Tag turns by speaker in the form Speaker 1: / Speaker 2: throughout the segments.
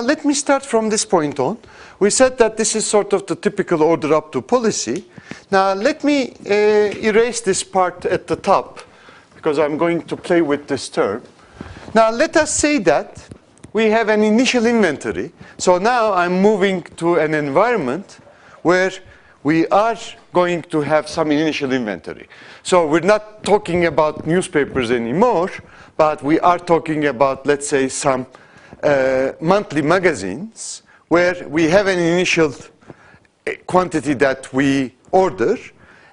Speaker 1: Let me start from this point on. We said that this is sort of the typical order up to policy. Now let me erase this part at the top because I'm going to play with this term. Now let us say that we have an initial inventory. So now I'm moving to an environment where we are going to have some initial inventory. So we're not talking about newspapers anymore, but we are talking about, let's say, some monthly magazines where we have an initial quantity that we order.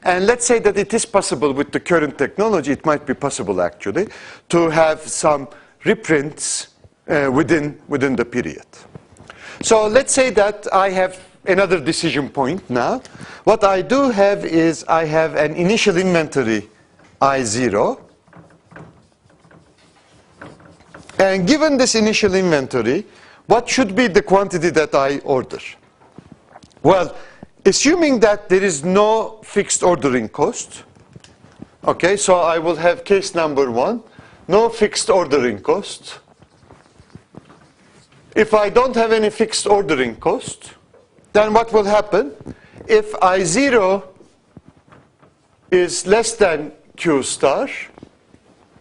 Speaker 1: And let's say that it is possible with the current technology, it might be possible actually, to have some reprints within the period. So let's say that I have another decision point now. What I do have is I have an initial inventory I0. And given this initial inventory, what should be the quantity that I order? Well, assuming that there is no fixed ordering cost, okay, so I will have case number 1, no fixed ordering cost. If I don't have any fixed ordering cost, then what will happen? If I0 is less than Q star,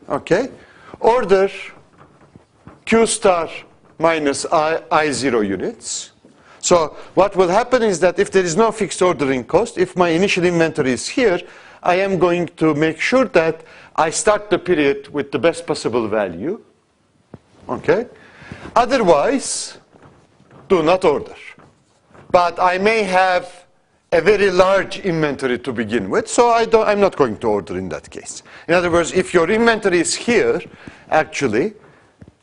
Speaker 1: okay, order Q star minus I0 units. So what will happen is that if there is no fixed ordering cost, if my initial inventory is here, I am going to make sure that I start the period with the best possible value. Okay? Otherwise, do not order. But I may have a very large inventory to begin with, so I'm not going to order in that case. In other words, if your inventory is here, actually,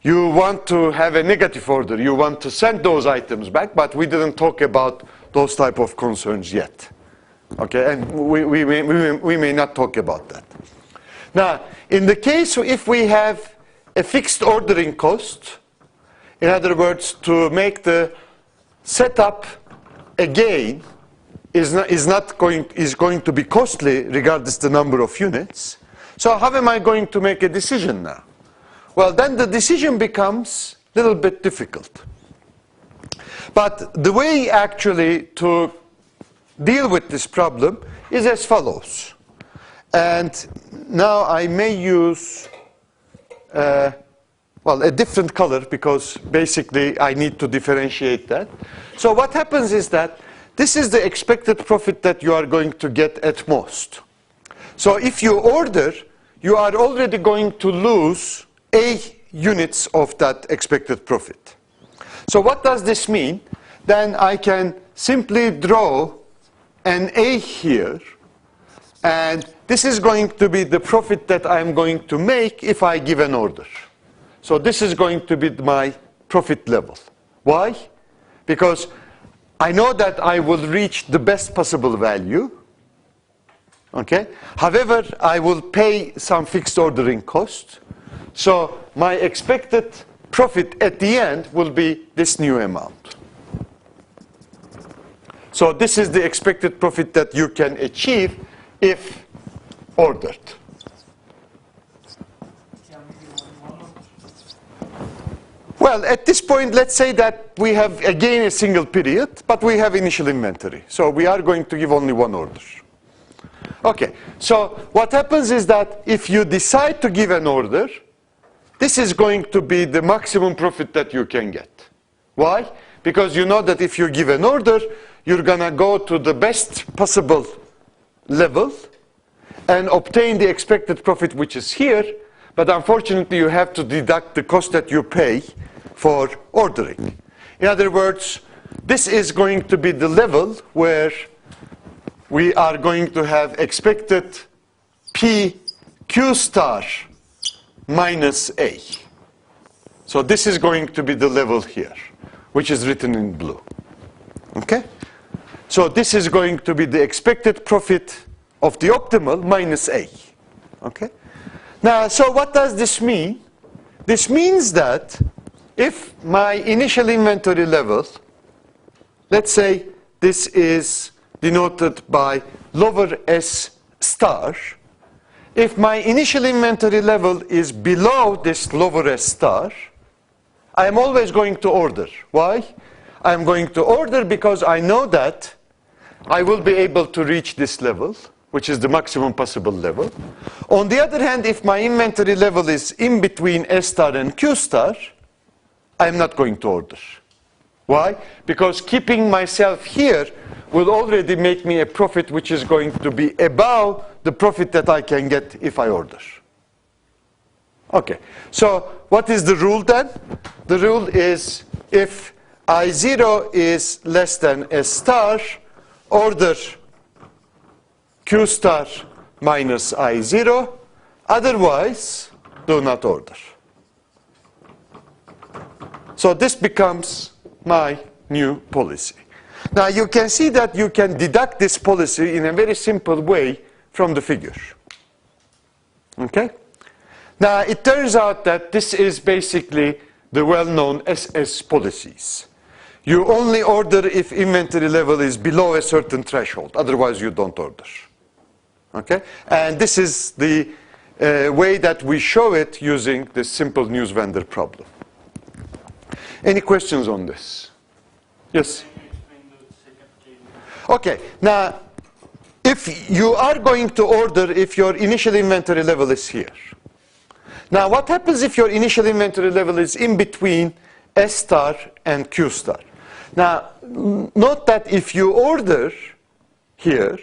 Speaker 1: you want to have a negative order. You want to send those items back, but we didn't talk about those type of concerns yet. Okay, and we may not talk about that. Now, in the case if we have a fixed ordering cost, in other words, to make the setup again is going to be costly regardless the number of units. So how am I going to make a decision now? Well, then the decision becomes a little bit difficult. But the way actually to deal with this problem is as follows. And now I may use, well, a different color because basically I need to differentiate that. So what happens is that this is the expected profit that you are going to get at most. So if you order, you are already going to lose A units of that expected profit. So what does this mean? Then I can simply draw an A here, and this is going to be the profit that I'm going to make if I give an order. So this is going to be my profit level. Why? Because I know that I will reach the best possible value. Okay? However, I will pay some fixed ordering cost. So my expected profit at the end will be this new amount. So this is the expected profit that you can achieve if ordered. Well, at this point, let's say that we have again a single period, but we have initial inventory. So we are going to give only one order. Okay, so what happens is that if you decide to give an order, this is going to be the maximum profit that you can get. Why? Because you know that if you give an order, you're going to go to the best possible level and obtain the expected profit, which is here. But unfortunately, you have to deduct the cost that you pay for ordering. In other words, this is going to be the level where we are going to have expected P Q star minus A. So this is going to be the level here, which is written in blue. Okay? So this is going to be the expected profit of the optimal minus A. Okay? Now, so what does this mean? This means that if my initial inventory level, let's say this is denoted by lower S star, if my initial inventory level is below this lower S star, I'm always going to order. Why? I'm going to order because I know that I will be able to reach this level, which is the maximum possible level. On the other hand, if my inventory level is in between S star and Q star, I'm not going to order. Why? Because keeping myself here will already make me a profit which is going to be above the profit that I can get if I order. Okay, so what is the rule then? The rule is if I0 is less than S star, order Q star minus I0, otherwise do not order. So this becomes my new policy. Now you can see that you can deduct this policy in a very simple way from the figure. Okay? Now it turns out that this is basically the well-known SS policies. You only order if inventory level is below a certain threshold, otherwise you don't order. Okay? And this is the way that we show it using this simple news vendor problem. Any questions on this? Yes? Okay, now if you are going to order if your initial inventory level is here. Now what happens if your initial inventory level is in between S star and Q star? Now note that if you order here,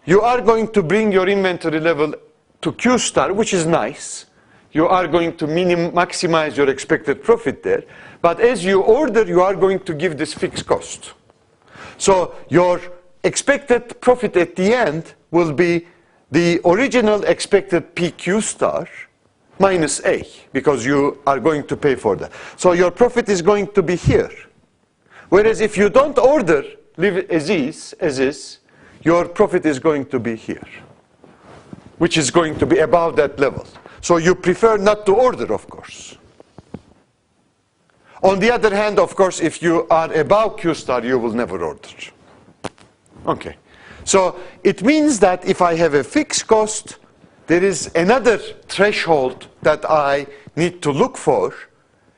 Speaker 1: you are going to bring your inventory level to Q star, which is nice. You are going to maximize your expected profit there. But as you order, you are going to give this fixed cost. So your expected profit at the end will be the original expected PQ star minus A, because you are going to pay for that. So your profit is going to be here. Whereas if you don't order, leave it as is, your profit is going to be here, which is going to be above that level. So you prefer not to order, of course. On the other hand, of course, if you are above Q star, you will never order. Okay. So it means that if I have a fixed cost, there is another threshold that I need to look for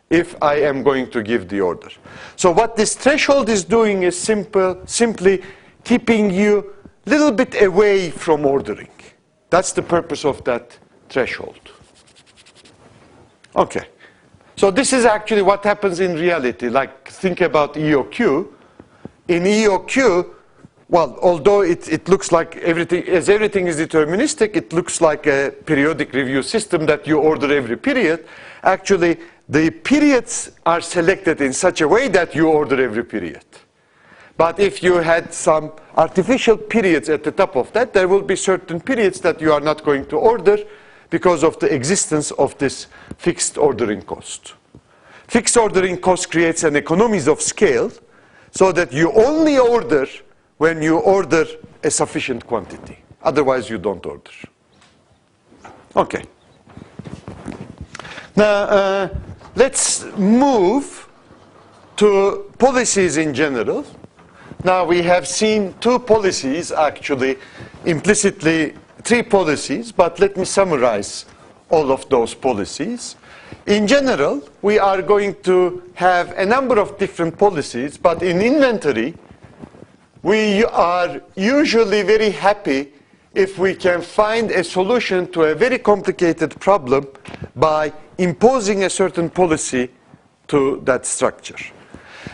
Speaker 1: if I am going to give the order. So what this threshold is doing is simply keeping you a little bit away from ordering. That's the purpose of that threshold. Okay. So this is actually what happens in reality. Like, think about EOQ. In EOQ, well, although it looks like everything is deterministic, it looks like a periodic review system that you order every period. Actually, the periods are selected in such a way that you order every period. But if you had some artificial periods at the top of that, there will be certain periods that you are not going to order because of the existence of this fixed ordering cost. Fixed ordering cost creates an economies of scale so that you only order when you order a sufficient quantity. Otherwise, you don't order. Okay. Now, let's move to policies in general. Now, we have seen two policies, actually, implicitly three policies, but let me summarize all of those policies. In general, we are going to have a number of different policies, but in inventory, we are usually very happy if we can find a solution to a very complicated problem by imposing a certain policy to that structure.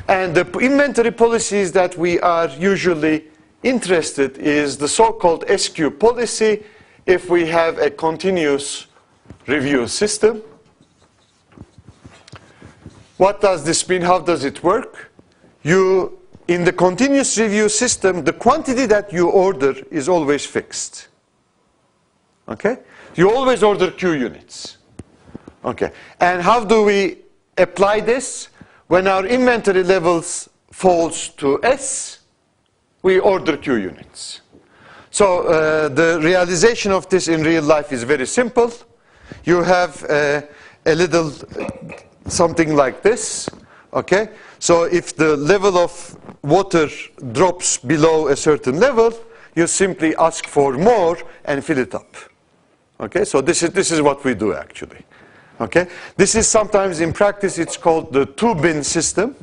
Speaker 1: And the inventory policies that we are usually interested is the so-called SQ policy if we have a continuous review system. What does this mean? How does it work? In the continuous review system, the quantity that you order is always fixed. Okay? You always order Q units. Okay. And how do we apply this? When our inventory levels falls to S, we order Q units. So the realization of this in real life is very simple. You have a little something like this. Okay? So if the level of water drops below a certain level, you simply ask for more and fill it up. Okay? So this is what we do actually. Okay? This is sometimes in practice it's called the two-bin system,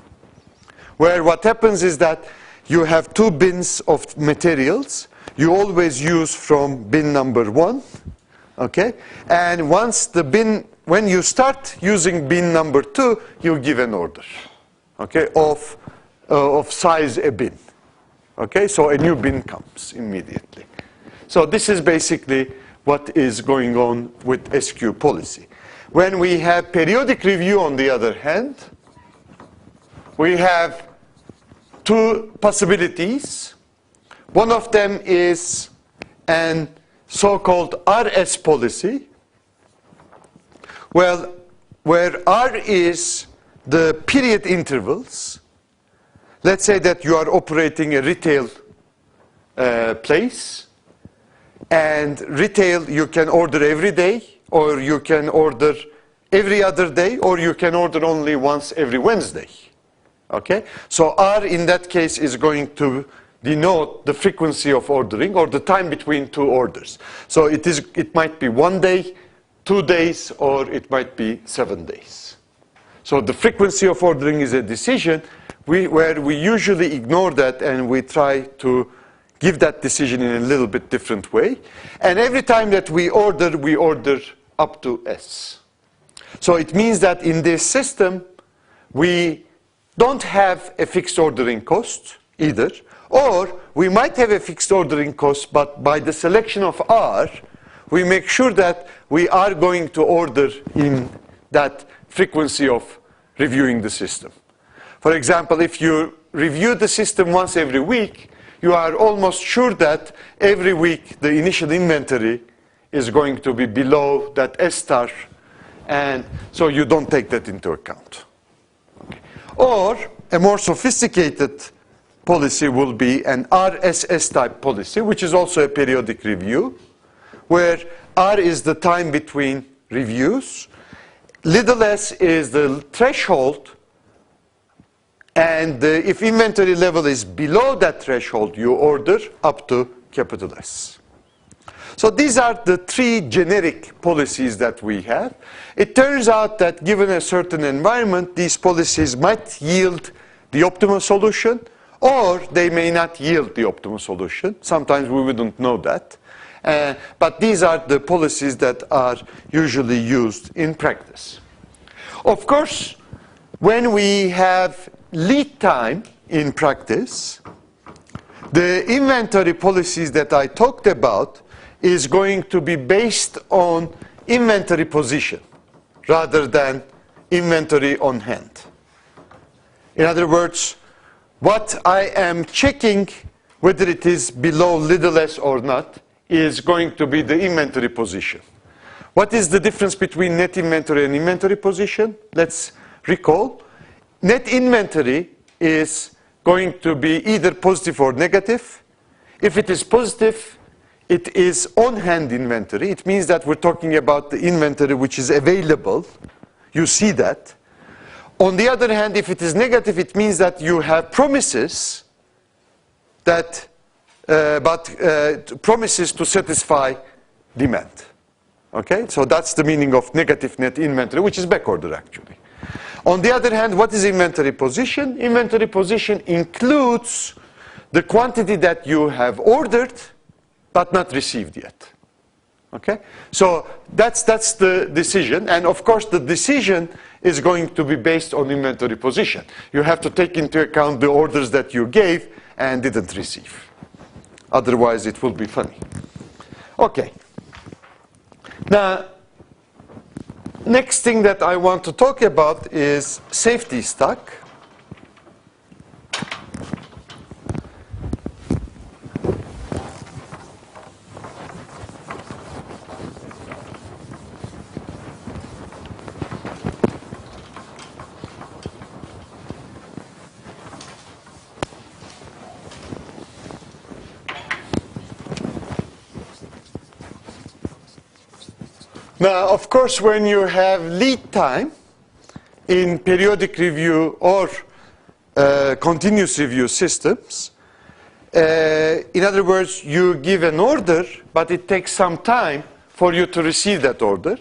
Speaker 1: where what happens is that you have two bins of materials. You always use from bin number 1, okay? And once the bin, when you start using bin number 2, you give an order, okay, of size a bin. Okay, so a new bin comes immediately. So this is basically what is going on with SQ policy. When we have periodic review, on the other hand, we have two possibilities. One of them is an so-called RS policy, well, where R is the period intervals. Let's say that you are operating a retail place, and retail you can order every day, or you can order every other day, or you can order only once every Wednesday. Okay? So R in that case is going to denote the frequency of ordering or the time between two orders. So it might be 1 day, 2 days, or it might be 7 days. So the frequency of ordering is a decision where we usually ignore that and we try to give that decision in a little bit different way. And every time that we order up to S. So it means that in this system, we don't have a fixed ordering cost either, or we might have a fixed ordering cost, but by the selection of R, we make sure that we are going to order in that frequency of reviewing the system. For example, if you review the system once every week, you are almost sure that every week the initial inventory is going to be below that S star, and so you don't take that into account. Okay. Or a more sophisticated policy will be an RSS type policy, which is also a periodic review, where R is the time between reviews, little s is the threshold, and if inventory level is below that threshold, you order up to capital S. So these are the three generic policies that we have. It turns out that given a certain environment, these policies might yield the optimal solution, or they may not yield the optimal solution. Sometimes we wouldn't know that. But these are the policies that are usually used in practice. Of course, when we have lead time in practice, the inventory policies that I talked about is going to be based on inventory position rather than inventory on hand. In other words, what I am checking, whether it is below little s or not, is going to be the inventory position. What is the difference between net inventory and inventory position? Let's recall. Net inventory is going to be either positive or negative. If it is positive, it is on-hand inventory. It means that we're talking about the inventory which is available. You see that. On the other hand, if it is negative, it means that you have promises that, promises to satisfy demand. Okay, so that's the meaning of negative net inventory, which is backorder actually. On the other hand, what is inventory position? Inventory position includes the quantity that you have ordered but not received yet. Okay? So that's the decision, and of course the decision is going to be based on inventory position. You have to take into account the orders that you gave and didn't receive. Otherwise it will be funny. Okay. Now, next thing that I want to talk about is safety stock. Now, of course, when you have lead time in periodic review or continuous review systems, in other words, you give an order, but it takes some time for you to receive that order.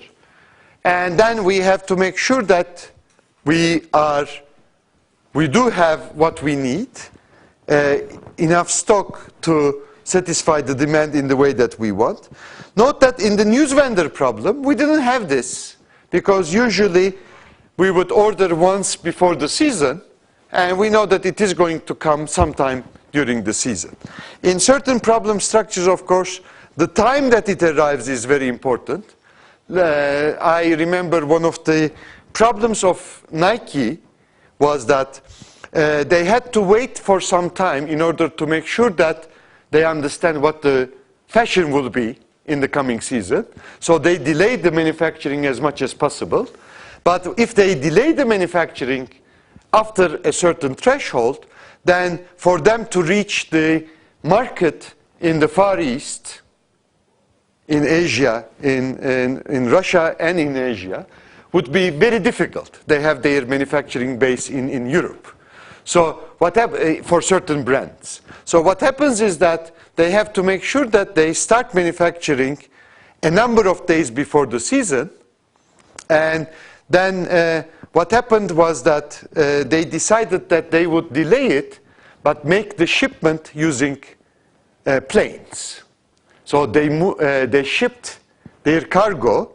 Speaker 1: And then we have to make sure that we do have what we need, enough stock to satisfy the demand in the way that we want. Note that in the news vendor problem, we didn't have this, because usually we would order once before the season, and we know that it is going to come sometime during the season. In certain problem structures, of course, the time that it arrives is very important. I remember one of the problems of Nike was that they had to wait for some time in order to make sure that they understand what the fashion will be in the coming season. So they delayed the manufacturing as much as possible. But if they delay the manufacturing after a certain threshold, then for them to reach the market in the Far East, in Asia, in Russia and in Asia, would be very difficult. They have their manufacturing base in Europe. So for certain brands. So what happens is that they have to make sure that they start manufacturing a number of days before the season. And then what happened was that they decided that they would delay it, but make the shipment using planes. So they shipped their cargo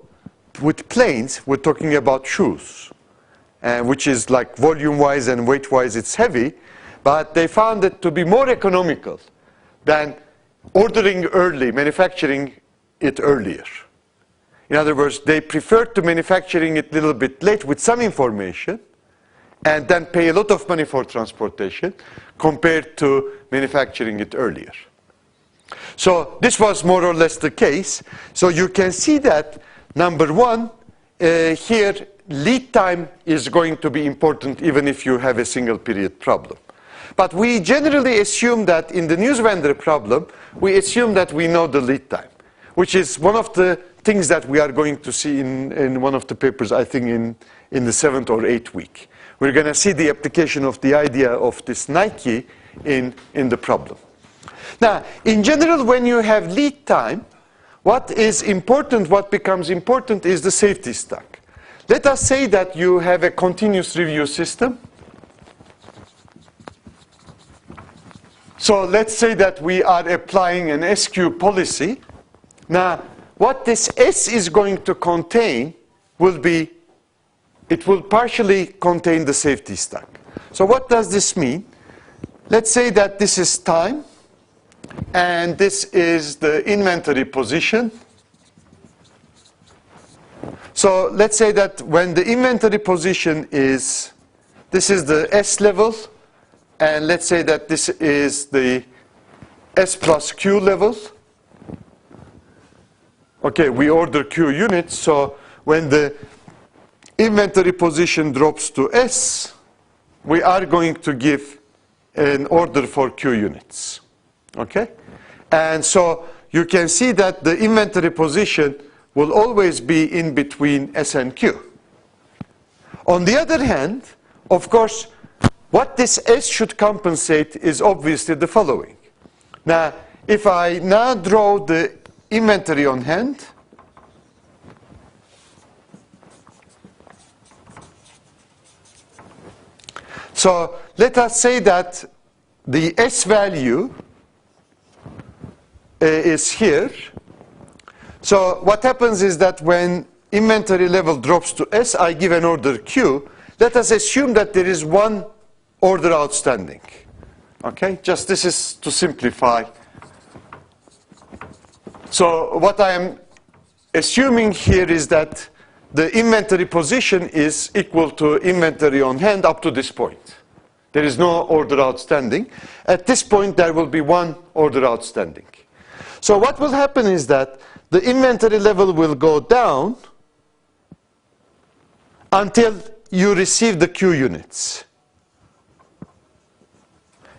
Speaker 1: with planes. We're talking about shoes, which is like volume-wise and weight-wise, it's heavy. But they found it to be more economical than ordering early, manufacturing it earlier. In other words, they preferred to manufacturing it a little bit late with some information and then pay a lot of money for transportation compared to manufacturing it earlier. So this was more or less the case. So you can see that, number one, here lead time is going to be important even if you have a single period problem. But we generally assume that in the news vendor problem, we assume that we know the lead time, which is one of the things that we are going to see in one of the papers, I think in the 7th or 8th week. We're going to see the application of the idea of this Nike in the problem. Now, in general, when you have lead time, what is important, what becomes important is the safety stock. Let us say that you have a continuous review system. So let's say that we are applying an SQ policy. Now, what this S is going to contain will be, it will partially contain the safety stock. So what does this mean? Let's say that this is time, and this is the inventory position. So let's say that when the inventory position is, this is the S level, and let's say that this is the S plus Q level. Okay, we order Q units, so when the inventory position drops to S, we are going to give an order for Q units. Okay? And so you can see that the inventory position will always be in between S and Q. On the other hand, of course, what this S should compensate is obviously the following. Now, if I now draw the inventory on hand, so let us say that the S value is here. So what happens is that when inventory level drops to S, I give an order Q. Let us assume that there is one order outstanding. Okay, just this is to simplify. So what I am assuming here is that the inventory position is equal to inventory on hand up to this point. There is no order outstanding. At this point, there will be one order outstanding. So what will happen is that the inventory level will go down until you receive the Q units.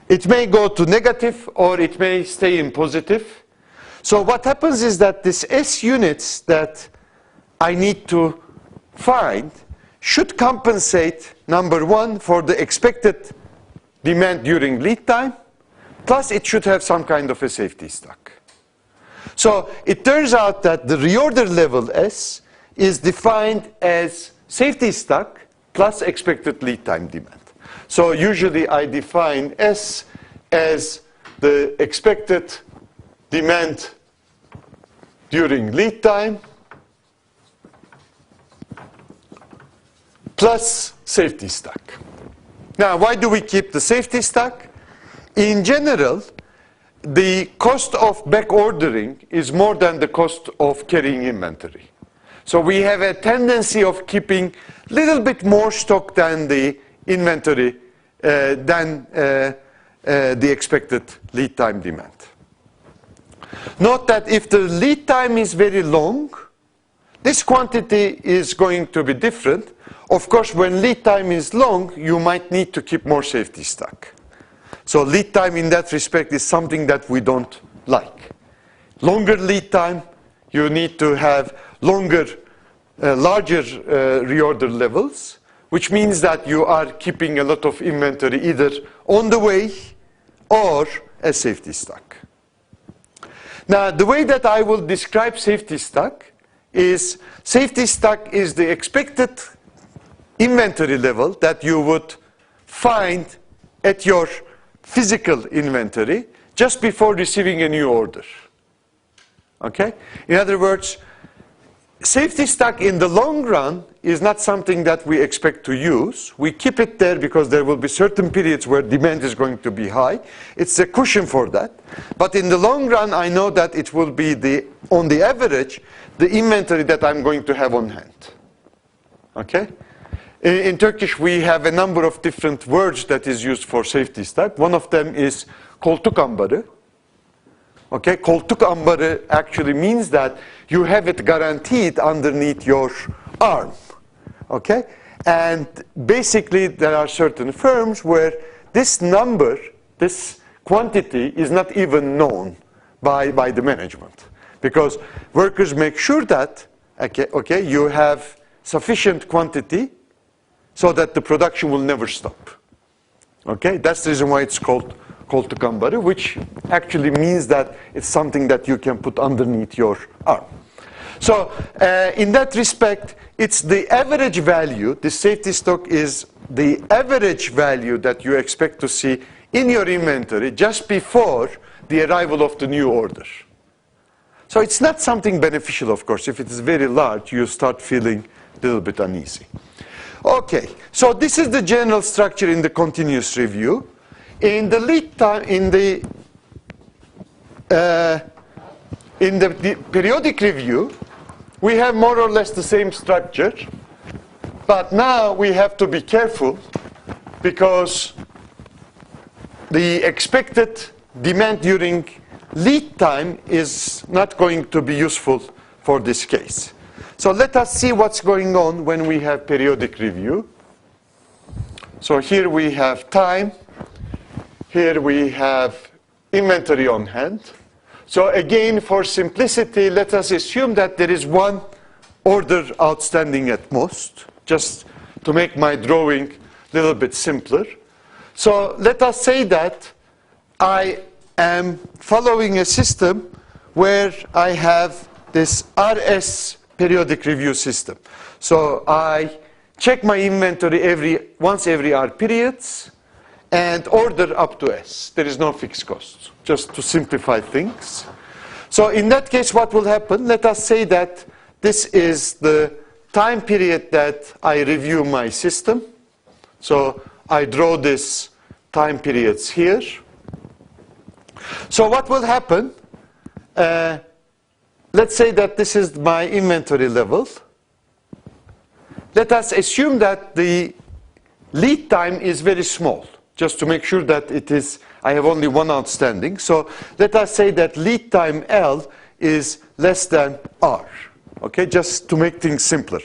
Speaker 1: It may go to negative or it may stay in positive. So what happens is that this S units that I need to find should compensate, number one, for the expected demand during lead time, plus it should have some kind of a safety stock. So it turns out that the reorder level S is defined as safety stock plus expected lead time demand. So usually I define S as the expected demand during lead time plus safety stock. Now, why do we keep the safety stock? In general, the cost of back ordering is more than the cost of carrying inventory. So we have a tendency of keeping a little bit more stock than the inventory, than the expected lead time demand. Note that if the lead time is very long, this quantity is going to be different. Of course, when lead time is long, you might need to keep more safety stock. So lead time in that respect is something that we don't like. Longer lead time, you need to have larger reorder levels, which means that you are keeping a lot of inventory either on the way or as safety stock. Now, the way that I will describe safety stock is the expected inventory level that you would find at your physical inventory just before receiving a new order. Okay? In other words, safety stock in the long run is not something that we expect to use. We keep it there because there will be certain periods where demand is going to be high. It's a cushion for that. But in the long run, I know that it will be, on the average, the inventory that I'm going to have on hand. Okay? In Turkish, we have a number of different words that is used for safety stock. One of them is koltuk ambarı. Okay, koltuk ambarı actually means that you have it guaranteed underneath your arm. Okay, and basically there are certain firms where this number, this quantity is not even known by the management, because workers make sure that okay, you have sufficient quantity so that the production will never stop. Okay, that's the reason why it's called koltuk ambarı, which actually means that it's something that you can put underneath your arm. So in that respect, it's the average value. The safety stock is the average value that you expect to see in your inventory just before the arrival of the new order. So it's not something beneficial, of course. If it is very large, you start feeling a little bit uneasy. Okay, so this is the general structure in the continuous review. In the lead time, in the periodic review, we have more or less the same structure, but now we have to be careful because the expected demand during lead time is not going to be useful for this case. So let us see what's going on when we have periodic review. So here we have time. Here we have inventory on hand. So again, for simplicity, let us assume that there is one order outstanding at most, just to make my drawing a little bit simpler. So let us say that I am following a system where I have this RS periodic review system. So I check my inventory once every R periods and order up to S. There is no fixed cost, just to simplify things. So in that case, what will happen? Let us say that this is the time period that I review my system. So I draw this time periods here. So what will happen? Let's say that this is my inventory level. Let us assume that the lead time is very small, just to make sure that I have only one outstanding. So let us say that lead time L is less than R. Okay, just to make things simpler.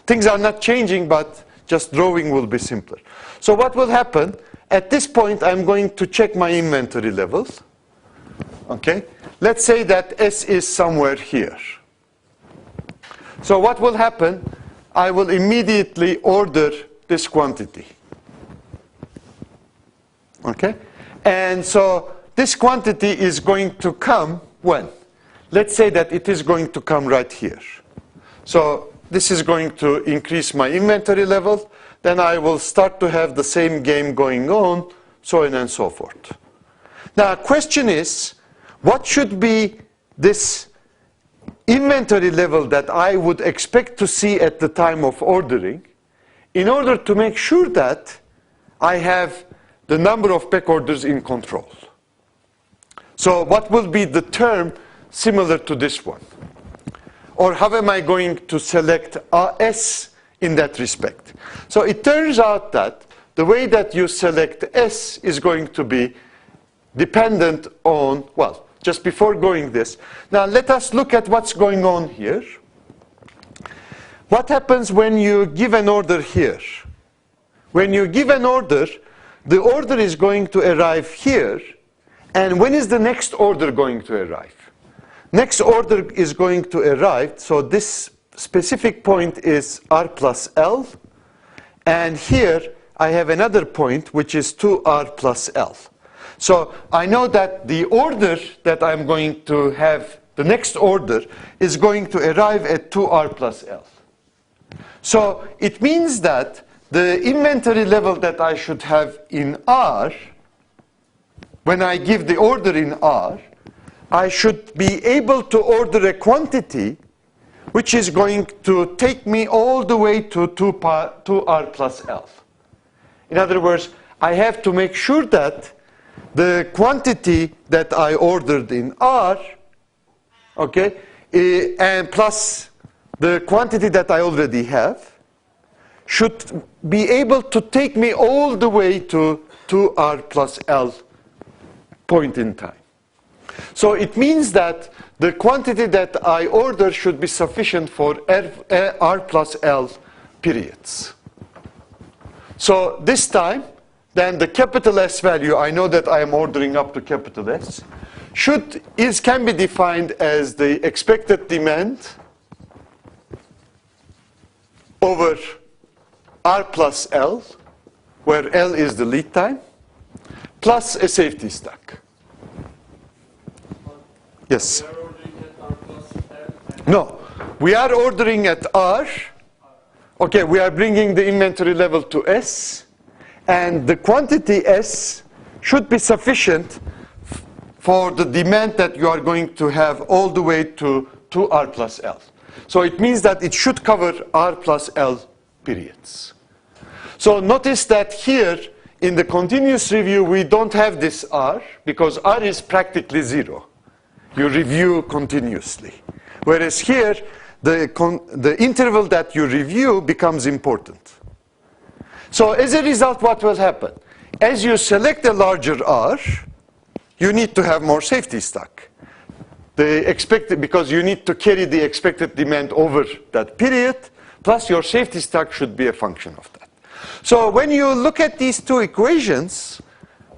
Speaker 1: Things are not changing, but just drawing will be simpler. So what will happen? At this point, I'm going to check my inventory levels. Okay, let's say that S is somewhere here. So what will happen? I will immediately order this quantity. Okay, and so this quantity is going to come when? Let's say that it is going to come right here. So this is going to increase my inventory level. Then I will start to have the same game going on, so on and so forth. Now, question is, what should be this inventory level that I would expect to see at the time of ordering in order to make sure that I have the number of back orders in control? So what will be the term similar to this one? Or how am I going to select S in that respect? So it turns out that the way that you select S is going to be dependent on, well, just before going this, now let us look at what's going on here. What happens when you give an order here? When you give an order, the order is going to arrive here. And when is the next order going to arrive? Next order is going to arrive, so this specific point is R plus L. And here I have another point, which is 2R plus L. So I know that the order that I'm going to have, the next order, is going to arrive at 2R plus L. So it means that the inventory level that I should have in R, when I give the order in R, I should be able to order a quantity which is going to take me all the way to 2R plus L. In other words, I have to make sure that the quantity that I ordered in R, okay, and plus the quantity that I already have, should be able to take me all the way to 2R plus L point in time. So it means that the quantity that I order should be sufficient for R plus L periods. So this time, then the capital S value, I know that I am ordering up to capital S, can be defined as the expected demand over R plus L, where L is the lead time, plus a safety stock. Yes?
Speaker 2: We are ordering at R plus L?
Speaker 1: No, we are ordering at R. Okay, we are bringing the inventory level to S, and the quantity S should be sufficient for the demand that you are going to have all the way to R plus L. So it means that it should cover R plus L periods. So notice that here in the continuous review we don't have this R, because R is practically zero. You review continuously. Whereas here, the interval that you review becomes important. So as a result, what will happen? As you select a larger R, you need to have more safety stock. Because you need to carry the expected demand over that period, plus your safety stock should be a function of that. So when you look at these two equations,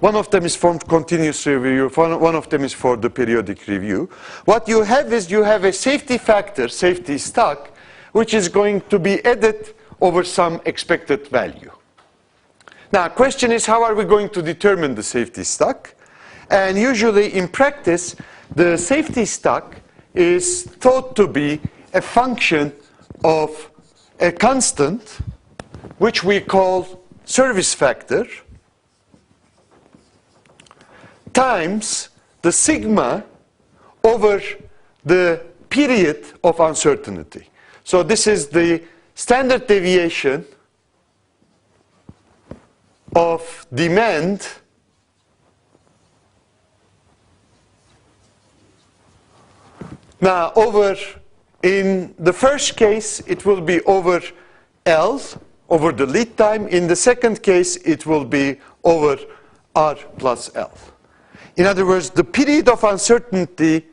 Speaker 1: one of them is for continuous review, one of them is for the periodic review. What you have is you have a safety factor, safety stock, which is going to be added over some expected value. Now, question is, how are we going to determine the safety stock? And usually in practice, the safety stock is thought to be a function of a constant, which we call service factor, times the sigma over the period of uncertainty. So this is the standard deviation of demand now over, in the first case it will be over L, over the lead time. In the second case it will be over R plus L. In other words, the period of uncertainty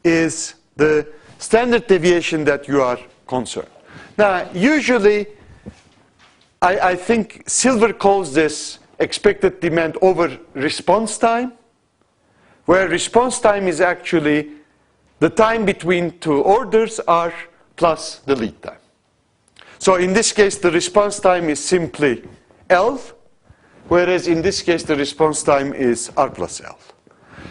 Speaker 1: is the standard deviation that you are concerned. Now, usually, I think Silver calls this expected demand over response time, where response time is actually the time between two orders, R plus the lead time. So in this case, the response time is simply L, whereas in this case, the response time is R plus L.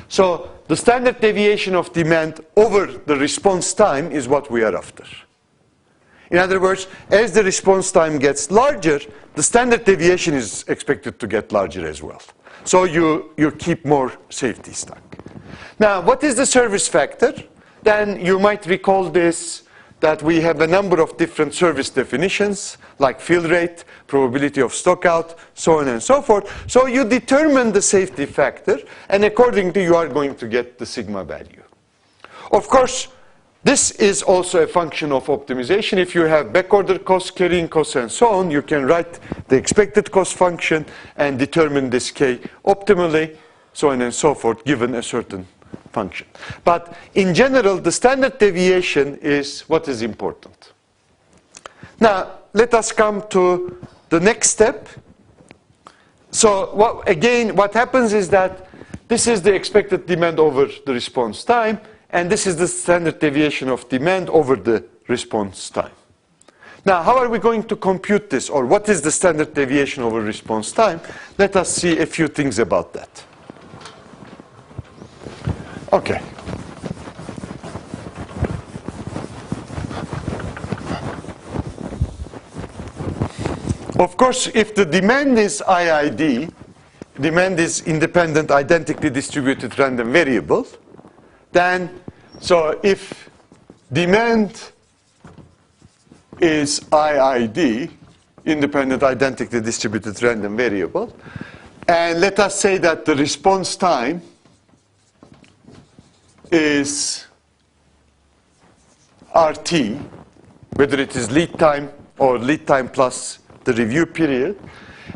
Speaker 1: So the standard deviation of demand over the response time is what we are after. In other words, as the response time gets larger, the standard deviation is expected to get larger as well. So you keep more safety stock. Now, what is the service factor? Then you might recall this, that we have a number of different service definitions, like fill rate, probability of stock out, so on and so forth. So you determine the safety factor, and accordingly you are going to get the sigma value. Of course, this is also a function of optimization. If you have backorder costs, carrying costs, and so on, you can write the expected cost function and determine this k optimally, so on and so forth, given a certain function. But in general, the standard deviation is what is important. Now, let us come to the next step. So what happens is that this is the expected demand over the response time, and this is the standard deviation of demand over the response time. Now, how are we going to compute this, or what is the standard deviation over response time? Let us see a few things about that. Okay. Of course, if the demand is IID, demand is independent, identically distributed random variable, then, so if demand is IID, independent, identically distributed random variable, and let us say that the response time is RT, whether it is lead time or lead time plus the review period.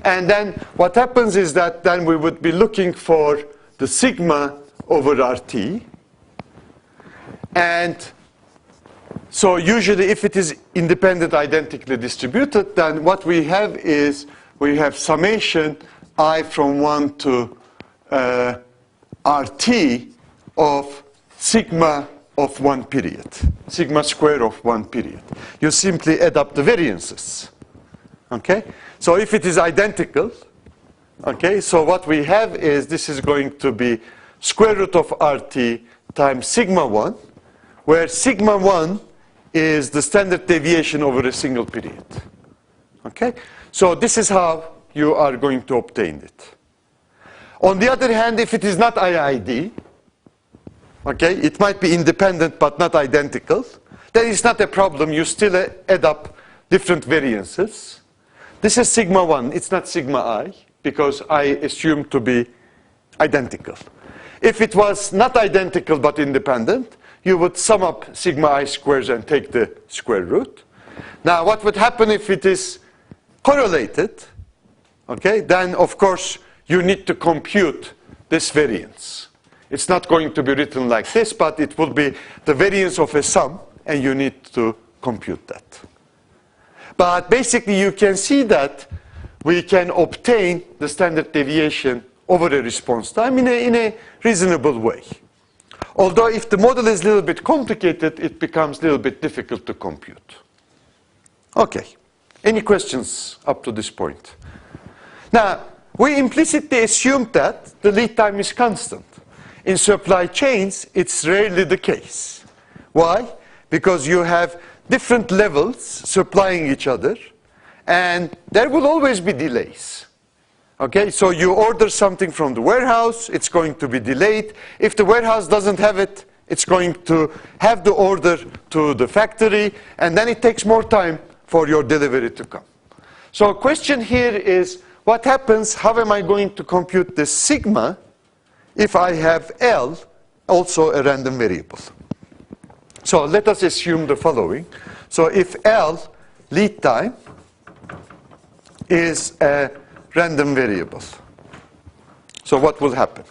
Speaker 1: And then what happens is that then we would be looking for the sigma over RT. And so usually if it is independent identically distributed, then what we have is we have summation I from 1 to RT of sigma of one period, sigma square of one period. You simply add up the variances. Okay? So if it is identical, okay, so what we have is this is going to be square root of RT times sigma 1, where sigma 1 is the standard deviation over a single period. Okay? So this is how you are going to obtain it. On the other hand, if it is not IID, okay, it might be independent but not identical, then it's not a problem. You still add up different variances. This is sigma 1. It's not sigma I, because I assume to be identical. If it was not identical but independent, you would sum up sigma I squares and take the square root. Now, what would happen if it is correlated? Okay, then, of course, you need to compute this variance. It's not going to be written like this, but it will be the variance of a sum, and you need to compute that. But basically, you can see that we can obtain the standard deviation over a response time in a reasonable way. Although if the model is a little bit complicated, it becomes a little bit difficult to compute. Okay. Any questions up to this point? Now, we implicitly assumed that the lead time is constant. In supply chains, it's rarely the case. Why? Because you have different levels supplying each other, and there will always be delays. Okay, so you order something from the warehouse, it's going to be delayed. If the warehouse doesn't have it, it's going to have the order to the factory, and then it takes more time for your delivery to come. So question here is, what happens, how am I going to compute this sigma if I have L, also a random variable? So let us assume the following. So if L, lead time, is a random variable, so what will happen?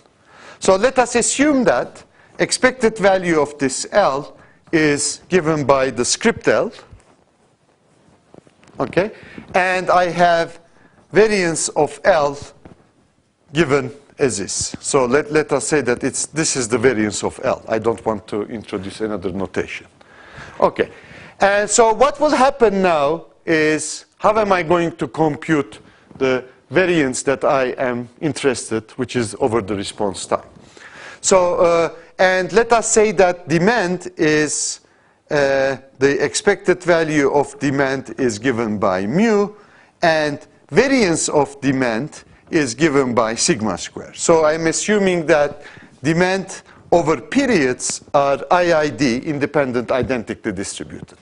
Speaker 1: So let us assume that expected value of this L is given by the script L, okay, and I have variance of L given as is. So let us say that this is the variance of L. I don't want to introduce another notation. Okay, and so what will happen now is, how am I going to compute the variance that I am interested, which is over the response time? So, and let us say that demand is the expected value of demand is given by mu, and variance of demand is given by sigma square. So I'm assuming that demand over periods are IID, independent, identically distributed.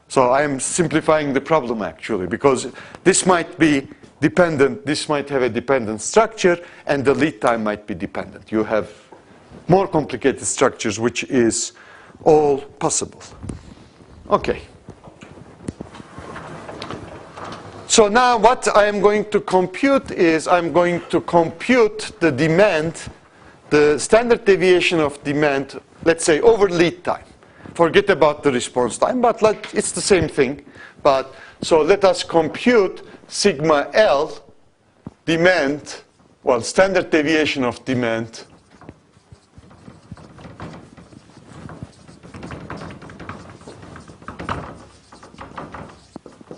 Speaker 1: So I'm simplifying the problem actually, because this might be dependent, this might have a dependent structure, and the lead time might be dependent. You have more complicated structures, which is all possible. Okay. So now what I am going to compute is I'm going to compute the demand, the standard deviation of demand, let's say over lead time. Forget about the response time, but it's the same thing. But so let us compute sigma L demand, well, standard deviation of demand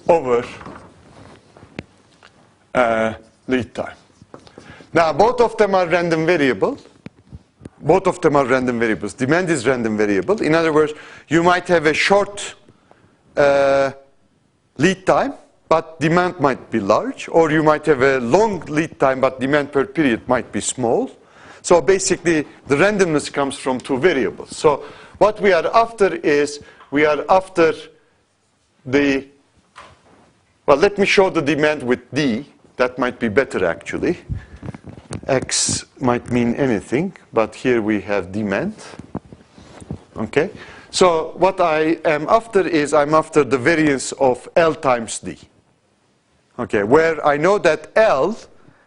Speaker 1: over lead time. Now, both of them are random variable. Both of them are random variables. Demand is random variable. In other words, you might have a short lead time, but demand might be large. Or you might have a long lead time, but demand per period might be small. So basically, the randomness comes from two variables. So what we are after is, we are after the, well, let me show the demand with D. That might be better, actually. X might mean anything, but here we have demand. Okay? So what I am after is, I'm after the variance of L times D. Okay, where I know that L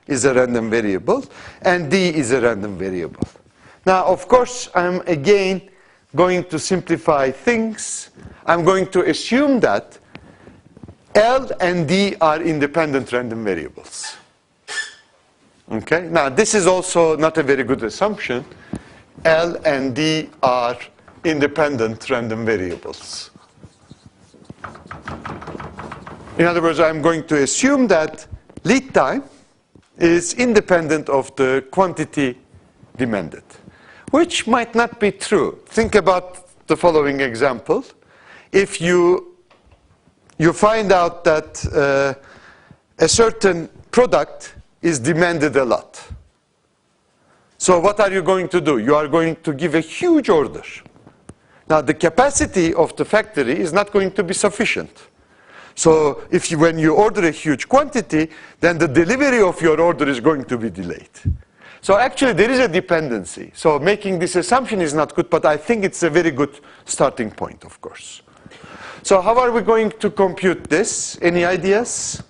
Speaker 1: is a random variable and D is a random variable. Now, of course, I'm again going to simplify things. I'm going to assume that L and D are independent random variables. Okay, now this is also not a very good assumption. L and D are independent random variables. In other words, I'm going to assume that lead time is independent of the quantity demanded, which might not be true. Think about the following example. If you find out that a certain product is demanded a lot. So what are you going to do? You are going to give a huge order. Now, the capacity of the factory is not going to be sufficient. So when you order a huge quantity, then the delivery of your order is going to be delayed. So actually, there is a dependency. So making this assumption is not good, but I think it's a very good starting point, of course. So how are we going to compute this? Any ideas?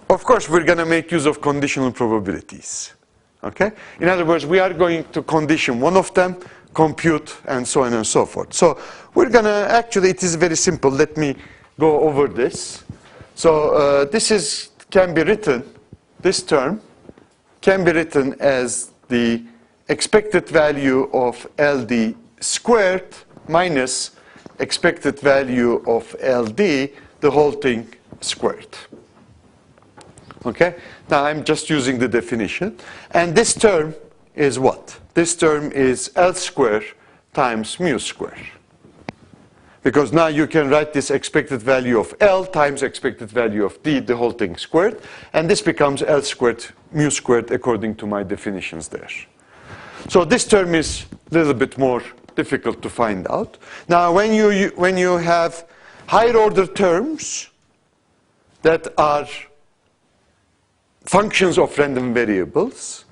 Speaker 1: Of course, we're going to make use of conditional probabilities. Okay? In other words, we are going to condition one of them, compute, and so on and so forth. So we're going to, actually, it is very simple. Let me go over this. So this can be written, this term can be written as the expected value of LD squared minus expected value of LD, the whole thing squared. Okay? Now I'm just using the definition. And this term is what? This term is L squared times mu squared. Because now you can write this expected value of L times expected value of D, the whole thing squared. And this becomes L squared mu squared according to my definitions there. So this term is a little bit more difficult to find out. Now when you have higher order terms that are functions of random variables,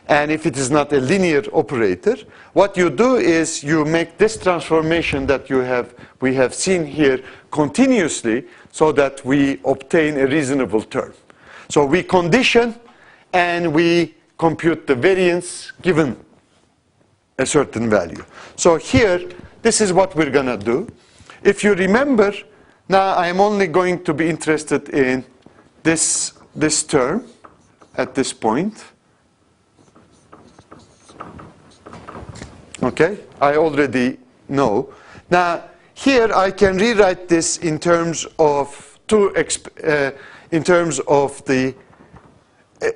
Speaker 1: and if it is not a linear operator, what you do is you make this transformation that we have seen here continuously so that we obtain a reasonable term. So we condition and we compute the variance given a certain value. So here, this is what we're going to do. If you remember, now I'm only going to be interested in this term at this point. Okay, I already know. Now, here I can rewrite this in terms of in terms of the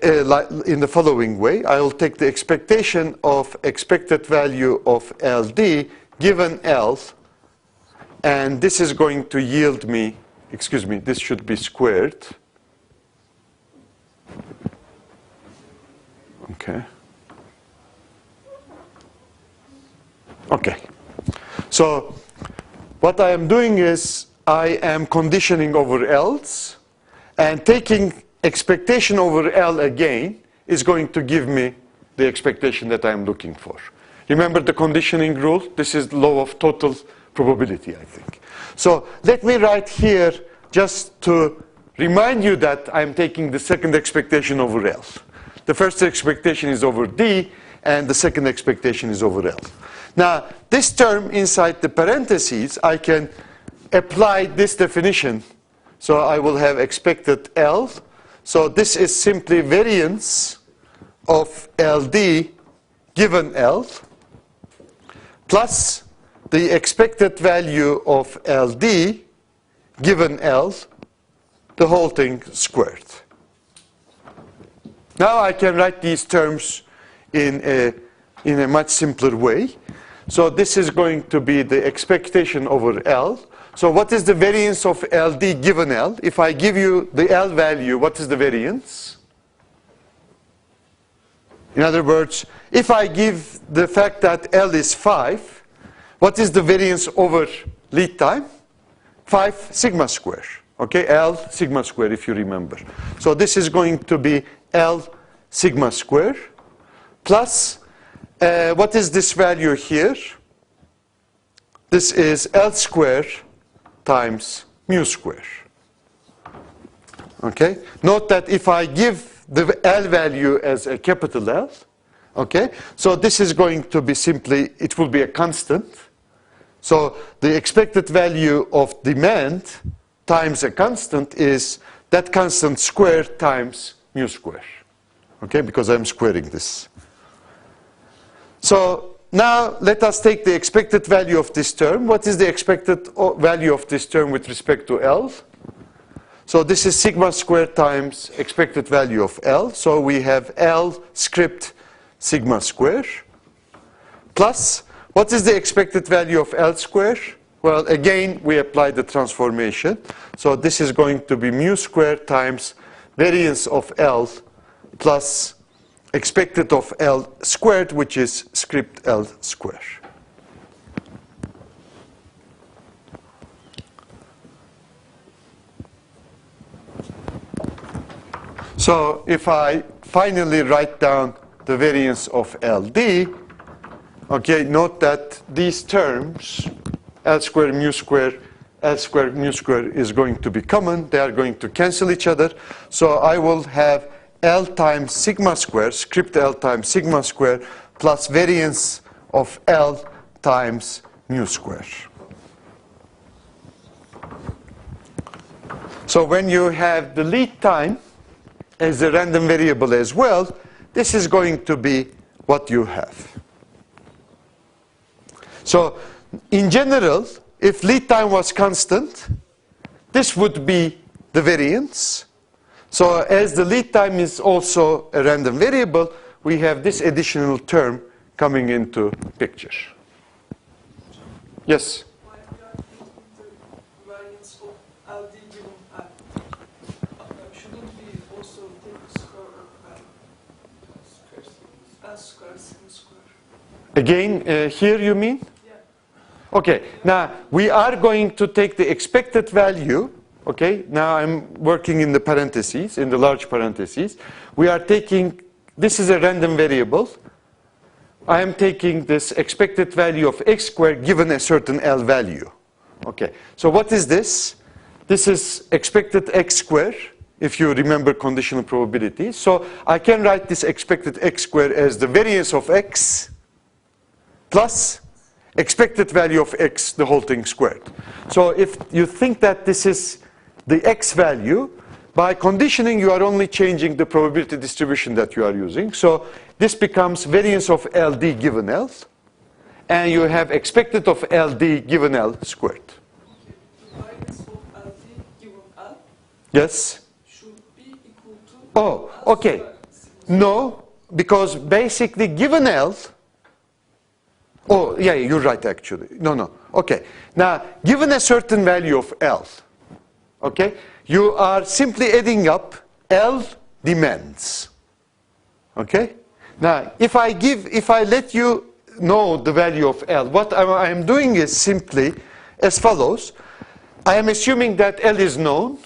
Speaker 1: in the following way. I will take the expectation of expected value of LD given L, and this is going to yield me, excuse me, this should be squared. Okay. Okay. So what I am doing is I am conditioning over L's, and taking expectation over L again is going to give me the expectation that I am looking for. Remember the conditioning rule? This is the law of total probability, I think. So let me write here just to remind you that I'm taking the second expectation over L. The first expectation is over D, and the second expectation is over L. Now, this term inside the parentheses, I can apply this definition. So I will have expected L. So this is simply variance of LD given L plus the expected value of LD given L, the whole thing squared. Now I can write these terms in a much simpler way. So this is going to be the expectation over L. So what is the variance of LD given L? If I give you the L value, what is the variance? In other words, if I give the fact that L is 5, what is the variance over lead time? 5 sigma square. Okay, L sigma square, if you remember. So this is going to be L sigma square plus, what is this value here? This is L square times mu square. Okay? Note that if I give the L value as a capital L, okay, so this is going to be simply, it will be a constant. So the expected value of demand times a constant is that constant squared times mu square. Okay, because I'm squaring this. So now let us take the expected value of this term. What is the expected value of this term with respect to L? So this is sigma squared times expected value of L. So we have L script sigma square plus, what is the expected value of L square? Well, again, we apply the transformation. So this is going to be mu squared times variance of L plus expected of L squared, which is script L square. So if I finally write down the variance of LD, okay, note that these terms, L square mu square is going to be common. They are going to cancel each other. So I will have L times sigma square, script L times sigma square, plus variance of L times mu square. So when you have the lead time as a random variable as well, this is going to be what you have. So in general, if lead time was constant, this would be the variance. So as the lead time is also a random variable, we have this additional term coming into picture. Yes?
Speaker 2: Why we are taking the variance of LD given L? Shouldn't we also take the square of L square, sigma square?
Speaker 1: Again, here you mean?
Speaker 2: Yeah.
Speaker 1: Okay, now we are going to take the expected value. Okay, now I'm working in the parentheses, in the large parentheses. We are taking, this is a random variable. I am taking this expected value of x squared given a certain L value. Okay, so what is this? This is expected x squared, if you remember conditional probability. So I can write this expected x squared as the variance of x plus expected value of x, the whole thing squared. So if you think that this is the x value, by conditioning you are only changing the probability distribution that you are using. So this becomes variance of LD given L, and you have expected of LD given L squared.
Speaker 2: The variance of LD given L
Speaker 1: Yes?
Speaker 2: should be equal to
Speaker 1: Oh,
Speaker 2: L
Speaker 1: okay.
Speaker 2: squared.
Speaker 1: No, because basically given L, oh yeah, you're right actually. No. Okay. Now, given a certain value of L, okay, you are simply adding up L demands. Okay? Now, if I let you know the value of L, what I am doing is simply as follows. I am assuming that L is known,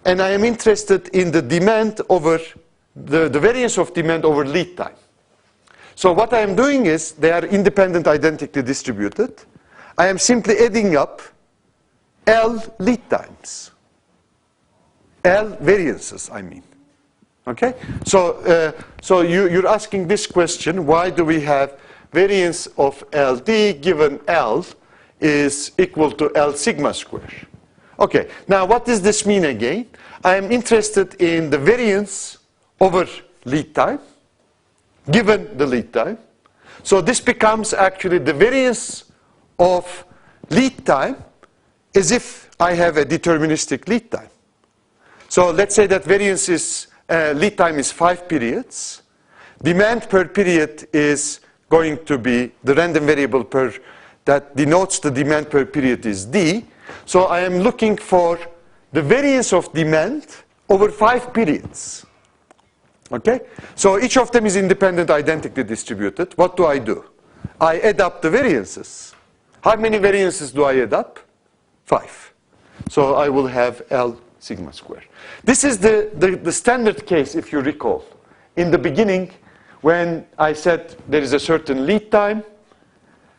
Speaker 1: and I am interested in the demand over the variance of demand over lead time. So what I am doing is, they are independent identically distributed. I am simply adding up L lead times. L variances, I mean. Okay? So you're asking this question, why do we have variance of LD given L is equal to L sigma square? Okay, now what does this mean again? I am interested in the variance over lead time, given the lead time. So this becomes actually the variance of lead time as if I have a deterministic lead time. So let's say that variance is, lead time is 5 periods. Demand per period is going to be the random variable that denotes the demand per period is D. So I am looking for the variance of demand over 5 periods. Okay? So each of them is independent identically distributed. What do? I add up the variances. How many variances do I add up? 5. So I will have L sigma square. This is the standard case, if you recall. In the beginning, when I said there is a certain lead time,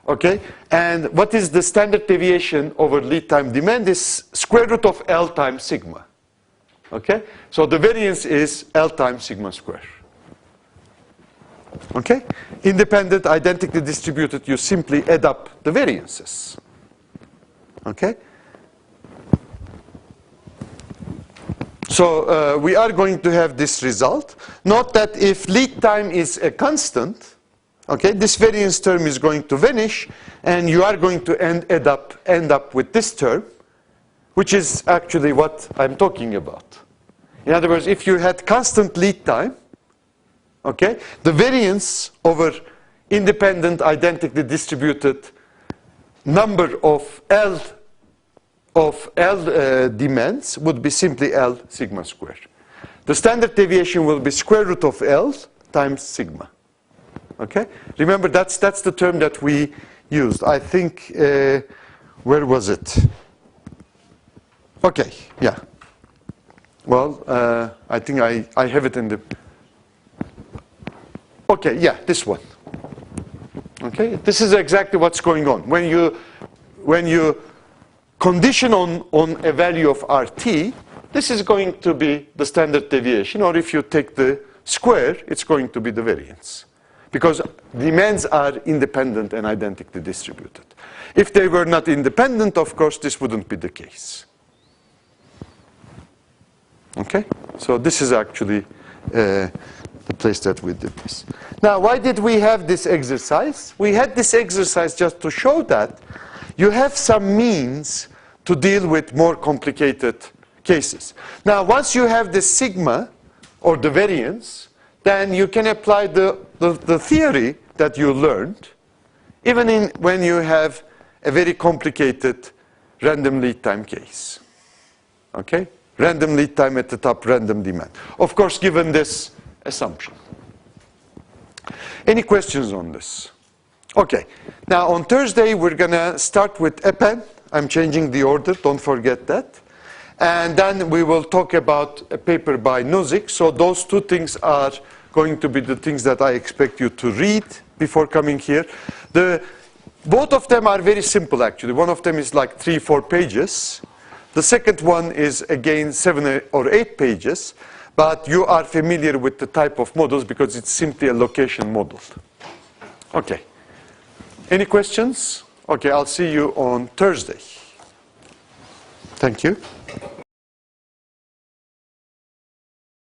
Speaker 1: okay, and what is the standard deviation over lead time demand is square root of L times sigma. Okay, so the variance is L times sigma square. Okay, independent, identically distributed, you simply add up the variances. Okay, so we are going to have this result. Note that if lead time is a constant, okay, this variance term is going to vanish, and you are going to end up with this term, which is actually what I'm talking about. In other words, if you had constant lead time, okay, the variance over independent, identically distributed number of L demands would be simply L sigma square. The standard deviation will be square root of L times sigma. Okay? Remember, that's the term that we used. I think, where was it? Okay, yeah. Well, I think I have it in the... Okay, yeah, this one. Okay, this is exactly what's going on. When you condition on a value of RT, this is going to be the standard deviation, or if you take the square, it's going to be the variance. Because demands are independent and identically distributed. If they were not independent, of course, this wouldn't be the case. Okay? So this is actually the place that we did this. Now, why did we have this exercise? We had this exercise just to show that you have some means to deal with more complicated cases. Now, once you have the sigma, or the variance, then you can apply the theory that you learned, even when you have a very complicated random lead time case. Okay? Random lead time at the top, random demand. Of course, given this assumption. Any questions on this? Okay. Now, on Thursday, we're going to start with EPEN. I'm changing the order. Don't forget that. And then we will talk about a paper by Nozick. So those two things are going to be the things that I expect you to read before coming here. Both of them are very simple, actually. One of them is like 3-4 pages. The second one is, again, 7 or 8 pages. But you are familiar with the type of models because it's simply a location model. Okay. Any questions? Okay, I'll see you on Thursday. Thank you.